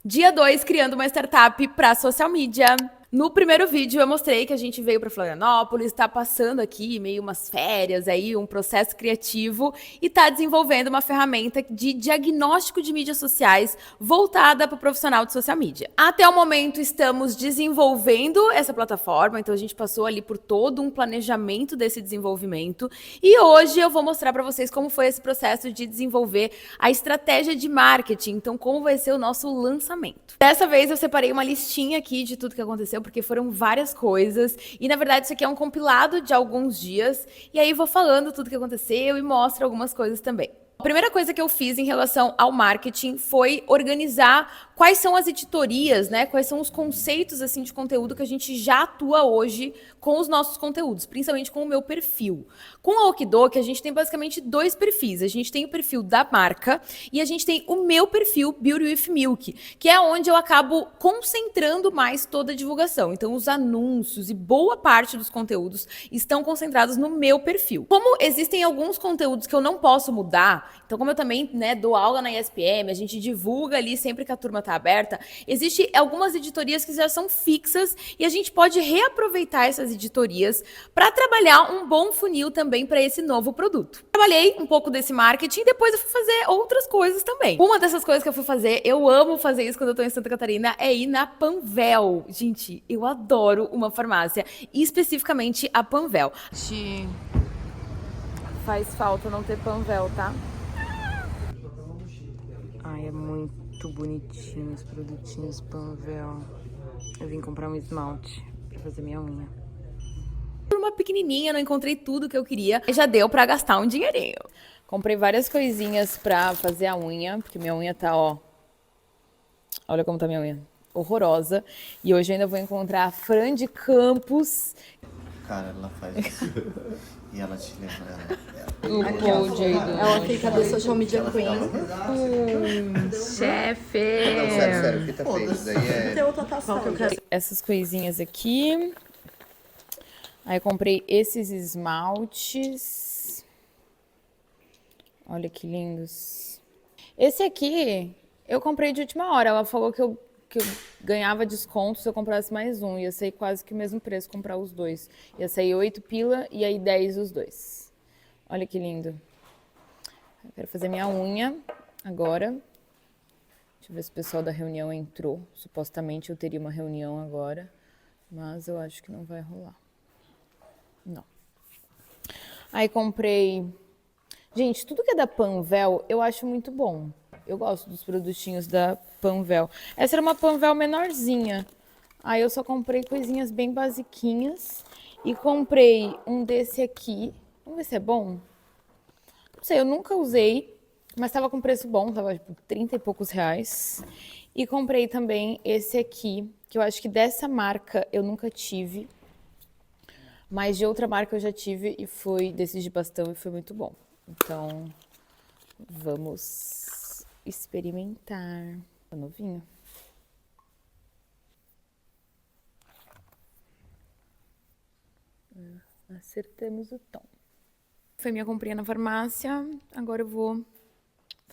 Dia 2, criando uma startup para social media. No primeiro vídeo eu mostrei que a gente veio para Florianópolis, está passando aqui meio umas férias aí, um processo criativo e está desenvolvendo uma ferramenta de diagnóstico de mídias sociais voltada para o profissional de social media. Até o momento estamos desenvolvendo essa plataforma, então a gente passou ali por todo um planejamento desse desenvolvimento e hoje eu vou mostrar para vocês como foi esse processo de desenvolver a estratégia de marketing, então como vai ser o nosso lançamento. Dessa vez eu separei uma listinha aqui de tudo que aconteceu, porque foram várias coisas. E, na verdade, isso aqui é um compilado de alguns dias. E aí vou falando tudo que aconteceu e mostro algumas coisas também. A primeira coisa que eu fiz em relação ao marketing foi organizar quais são as editorias, né? Quais são os conceitos assim de conteúdo que a gente já atua hoje com os nossos conteúdos, principalmente com o meu perfil. Com a Okidoki, a gente tem basicamente dois perfis. A gente tem o perfil da marca e a gente tem o meu perfil Beauty with Milk, que é onde eu acabo concentrando mais toda a divulgação. Então, os anúncios e boa parte dos conteúdos estão concentrados no meu perfil. Como existem alguns conteúdos que eu não posso mudar, então, como eu também dou aula na ESPM, a gente divulga ali sempre que a turma está aberta, existem algumas editorias que já são fixas e a gente pode reaproveitar essas editorias para trabalhar um bom funil também para esse novo produto. Trabalhei um pouco desse marketing e depois eu fui fazer outras coisas também. Uma dessas coisas que eu fui fazer, eu amo fazer isso quando eu estou em Santa Catarina, é ir na Panvel. Gente, eu adoro uma farmácia, e especificamente a Panvel. Faz falta não ter Panvel, tá? Ai, é muito bonitinho os produtinhos Panvel. Eu vim comprar um esmalte pra fazer minha unha. Por uma pequenininha, não encontrei tudo que eu queria. Já deu pra gastar um dinheirinho. Comprei várias coisinhas pra fazer a unha, porque minha unha tá, ó... Olha como tá minha unha. Horrorosa. E hoje eu ainda vou encontrar a Fran de Campos. Cara, ela faz isso. E ela te lembra O Cold aí do... Ela fica do Social Media Queen. Chefe! Não, sério, fita feia. Isso daí é... Tem outra taça que eu quero. Essas coisinhas aqui. Aí comprei esses esmaltes. Olha que lindos. Esse aqui eu comprei de última hora. Ela falou que eu ganhava desconto se eu comprasse mais um. Ia sair quase que o mesmo preço comprar os dois. Ia sair 8 pila e aí 10 os dois. Olha que lindo. Eu quero fazer minha unha agora. Deixa eu ver se o pessoal da reunião entrou. Supostamente eu teria uma reunião agora, mas eu acho que não vai rolar. Não. Aí comprei... Gente, tudo que é da Panvel eu acho muito bom. Eu gosto dos produtinhos da Panvel. Essa era uma Panvel menorzinha. Aí eu só comprei coisinhas bem basiquinhas. E comprei um desse aqui. Vamos ver se é bom. Não sei, eu nunca usei, mas tava com preço bom. Tava tipo 30 e poucos reais. E comprei também esse aqui, que eu acho que dessa marca eu nunca tive. Mas de outra marca eu já tive e foi desses de bastão e foi muito bom. Então, vamos experimentar. Tá novinho? Acertamos o tom. Foi minha comprinha na farmácia, agora eu vou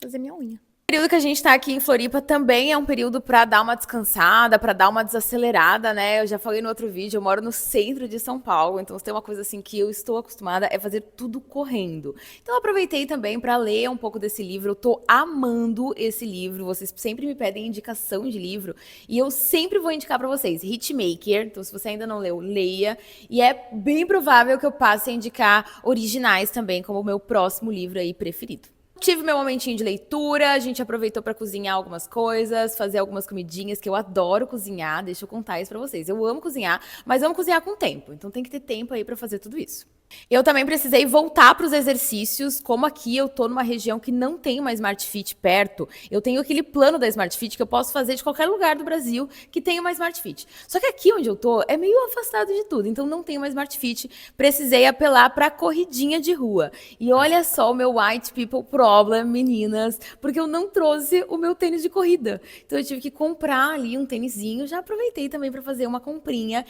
fazer minha unha. O período que a gente tá aqui em Floripa também é um período para dar uma descansada, para dar uma desacelerada, né? Eu já falei no outro vídeo, eu moro no centro de São Paulo, então se tem uma coisa assim que eu estou acostumada é fazer tudo correndo. Então eu aproveitei também para ler um pouco desse livro, eu tô amando esse livro, vocês sempre me pedem indicação de livro e eu sempre vou indicar para vocês, Hitmaker, então se você ainda não leu, leia, e é bem provável que eu passe a indicar originais também como o meu próximo livro aí preferido. Tive meu momentinho de leitura, a gente aproveitou para cozinhar algumas coisas, fazer algumas comidinhas, que eu adoro cozinhar, deixa eu contar isso para vocês. Eu amo cozinhar, mas amo cozinhar com tempo, então tem que ter tempo aí para fazer tudo isso. Eu também precisei voltar para os exercícios, como aqui eu tô numa região que não tem uma Smart Fit perto, eu tenho aquele plano da Smart Fit que eu posso fazer de qualquer lugar do Brasil que tenha uma Smart Fit. Só que aqui onde eu tô é meio afastado de tudo, então não tem uma Smart Fit, precisei apelar para corridinha de rua. E olha só o meu white people problem, meninas, porque eu não trouxe o meu tênis de corrida. Então eu tive que comprar ali um tênisinho, já aproveitei também para fazer uma comprinha.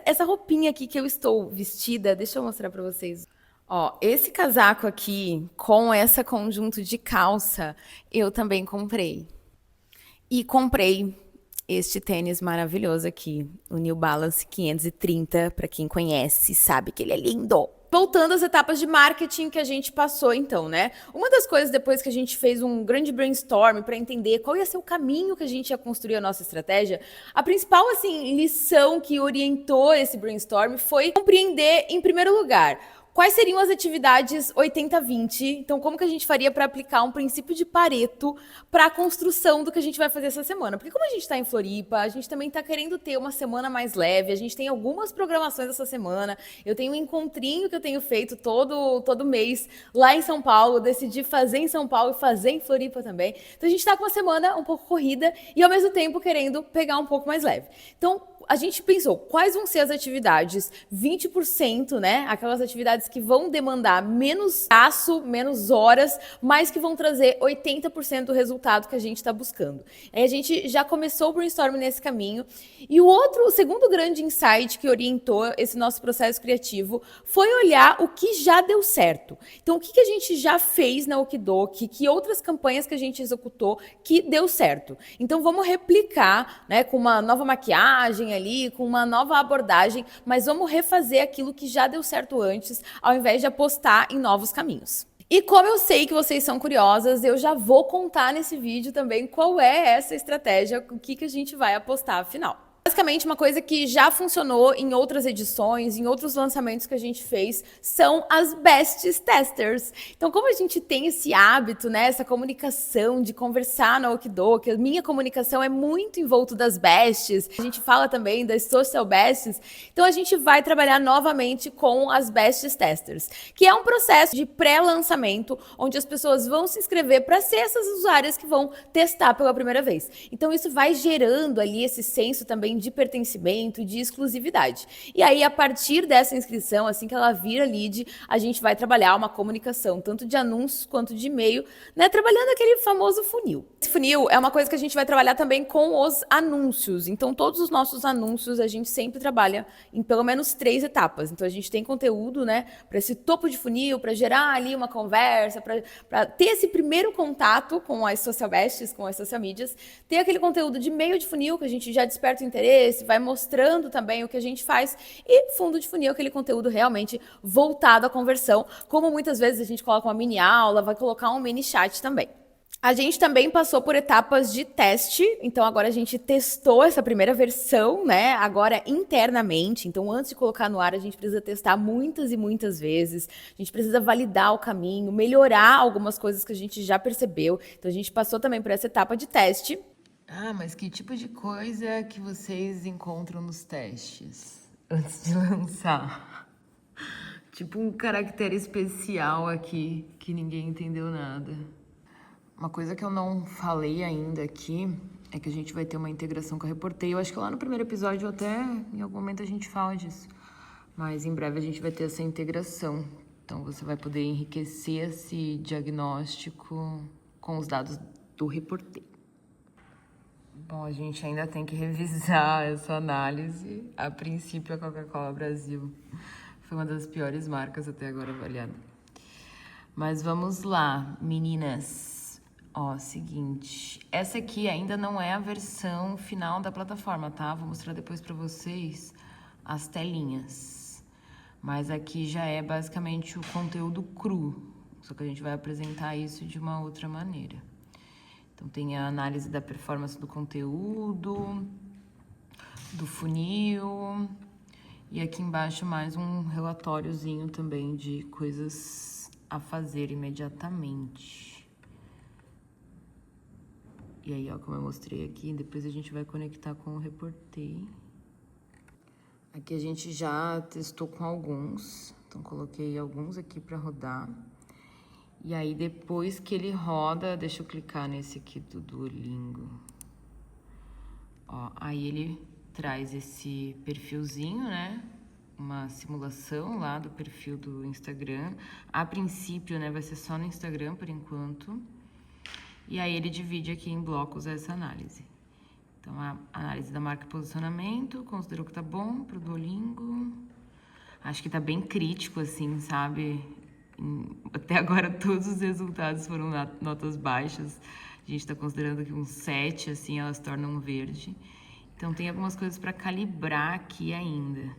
Essa roupinha aqui que eu estou vestida, deixa eu mostrar para vocês. Ó, esse casaco aqui, com essa conjunto de calça, eu também comprei. E comprei este tênis maravilhoso aqui, o New Balance 530, para quem conhece, sabe que ele é lindo. Voltando às etapas de marketing que a gente passou, então, né? Uma das coisas, depois que a gente fez um grande brainstorm para entender qual ia ser o caminho que a gente ia construir a nossa estratégia, a principal, assim, lição que orientou esse brainstorm foi compreender, em primeiro lugar, quais seriam as atividades 80-20? Então, como que a gente faria para aplicar um princípio de Pareto para a construção do que a gente vai fazer essa semana? Porque como a gente está em Floripa, a gente também está querendo ter uma semana mais leve, a gente tem algumas programações essa semana, eu tenho um encontrinho que eu tenho feito todo mês lá em São Paulo, decidi fazer em São Paulo e fazer em Floripa também. Então, a gente está com uma semana um pouco corrida e, ao mesmo tempo, querendo pegar um pouco mais leve. Então, a gente pensou quais vão ser as atividades 20%, né? Aquelas atividades que vão demandar menos espaço, menos horas, mas que vão trazer 80% do resultado que a gente está buscando. Aí a gente já começou o brainstorm nesse caminho. E o segundo grande insight que orientou esse nosso processo criativo foi olhar o que já deu certo. Então, o que a gente já fez na Okidoki, que outras campanhas que a gente executou que deu certo. Então, vamos replicar, né, com uma nova maquiagem ali, com uma nova abordagem, mas vamos refazer aquilo que já deu certo antes, ao invés de apostar em novos caminhos. E como eu sei que vocês são curiosas, eu já vou contar nesse vídeo também qual é essa estratégia, o que a gente vai apostar afinal. Basicamente, uma coisa que já funcionou em outras edições, em outros lançamentos que a gente fez, são as Best Testers. Então, como a gente tem esse hábito, né, essa comunicação de conversar no Okidoki, a minha comunicação é muito em volta das Bests, a gente fala também das Social Bests, então a gente vai trabalhar novamente com as Best Testers, que é um processo de pré-lançamento, onde as pessoas vão se inscrever para ser essas usuárias que vão testar pela primeira vez. Então, isso vai gerando ali esse senso também de pertencimento, de exclusividade. E aí, a partir dessa inscrição, assim que ela vira lead, a gente vai trabalhar uma comunicação, tanto de anúncios quanto de e-mail, né? Trabalhando aquele famoso funil. Esse funil é uma coisa que a gente vai trabalhar também com os anúncios. Então, todos os nossos anúncios, a gente sempre trabalha em pelo menos 3 etapas. Então, a gente tem conteúdo, né, para esse topo de funil, para gerar ali uma conversa, para ter esse primeiro contato com as social bests, com as social medias, ter aquele conteúdo de meio de funil, que a gente já desperta o interesse, vai mostrando também o que a gente faz, e fundo de funil, aquele conteúdo realmente voltado à conversão, como muitas vezes a gente coloca uma mini aula, vai colocar um mini chat também. A gente também passou por etapas de teste, então agora a gente testou essa primeira versão, né, agora internamente, então antes de colocar no ar a gente precisa testar muitas e muitas vezes, a gente precisa validar o caminho, melhorar algumas coisas que a gente já percebeu, então a gente passou também por essa etapa de teste. Ah, mas que tipo de coisa que vocês encontram nos testes antes de lançar? Tipo um caractere especial aqui que ninguém entendeu nada. Uma coisa que eu não falei ainda aqui é que a gente vai ter uma integração com a Reportei. Eu acho que lá no primeiro episódio até em algum momento a gente fala disso. Mas em breve a gente vai ter essa integração. Então você vai poder enriquecer esse diagnóstico com os dados do Reportei. Bom, a gente ainda tem que revisar essa análise. A princípio, a Coca-Cola Brasil foi uma das piores marcas até agora avaliada. Mas vamos lá, meninas. Ó, seguinte. Essa aqui ainda não é a versão final da plataforma, tá? Vou mostrar depois pra vocês as telinhas. Mas aqui já é basicamente o conteúdo cru. Só que a gente vai apresentar isso de uma outra maneira. Então, tem a análise da performance do conteúdo, do funil, e aqui embaixo mais um relatóriozinho também de coisas a fazer imediatamente. E aí, ó, como eu mostrei aqui, depois a gente vai conectar com o Reportei. Aqui a gente já testou com alguns, então coloquei alguns aqui para rodar. E aí, depois que ele roda, deixa eu clicar nesse aqui do Duolingo. Ó, aí ele traz esse perfilzinho, né? Uma simulação lá do perfil do Instagram. A princípio, né, vai ser só no Instagram por enquanto. E aí ele divide aqui em blocos essa análise. Então, a análise da marca e posicionamento, considerou que tá bom pro Duolingo. Acho que tá bem crítico, assim, sabe? Até agora todos os resultados foram notas baixas. A gente tá considerando que um 7, assim, elas tornam um verde. Então tem algumas coisas para calibrar aqui ainda.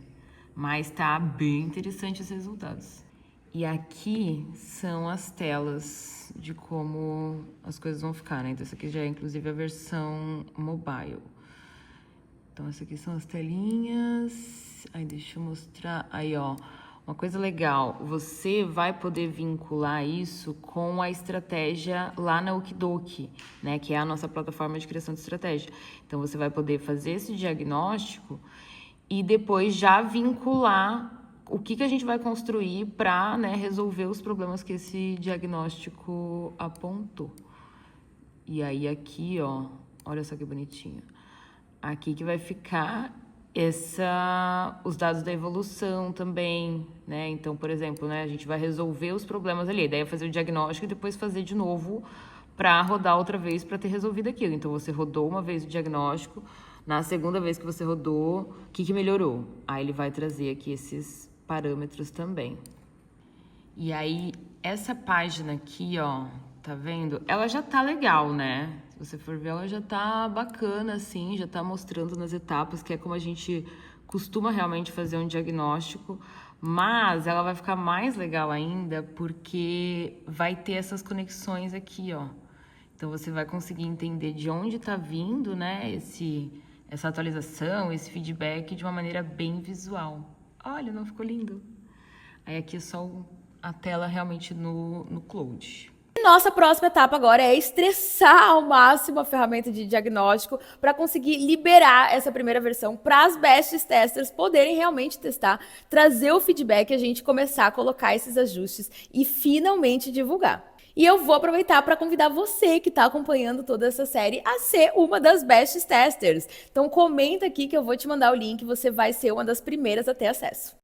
Mas tá bem interessante os resultados. E aqui são as telas de como as coisas vão ficar, né? Então essa aqui já é inclusive a versão mobile. Então essa aqui são as telinhas. Aí deixa eu mostrar. Aí, ó. Uma coisa legal, você vai poder vincular isso com a estratégia lá na Okidoki, né? Que é a nossa plataforma de criação de estratégia. Então você vai poder fazer esse diagnóstico e depois já vincular o que a gente vai construir para, né, resolver os problemas que esse diagnóstico apontou. E aí aqui, ó, olha só que bonitinho. Aqui que vai ficar os dados da evolução também, né? Então, por exemplo, né, a gente vai resolver os problemas ali, daí é fazer o diagnóstico e depois fazer de novo para rodar outra vez para ter resolvido aquilo. Então, você rodou uma vez o diagnóstico, na segunda vez que você rodou, o que melhorou? Aí ele vai trazer aqui esses parâmetros também. E aí, essa página aqui, ó, tá vendo? Ela já tá legal, né? Se você for ver, ela já tá bacana, assim, já tá mostrando nas etapas, que é como a gente costuma realmente fazer um diagnóstico, mas ela vai ficar mais legal ainda porque vai ter essas conexões aqui, ó. Então, você vai conseguir entender de onde tá vindo, né, essa atualização, esse feedback de uma maneira bem visual. Olha, não ficou lindo? Aí aqui é só a tela realmente no cloud. Nossa próxima etapa agora é estressar ao máximo a ferramenta de diagnóstico para conseguir liberar essa primeira versão para as best testers poderem realmente testar, trazer o feedback e a gente começar a colocar esses ajustes e finalmente divulgar. E eu vou aproveitar para convidar você que está acompanhando toda essa série a ser uma das best testers. Então comenta aqui que eu vou te mandar o link, você vai ser uma das primeiras a ter acesso.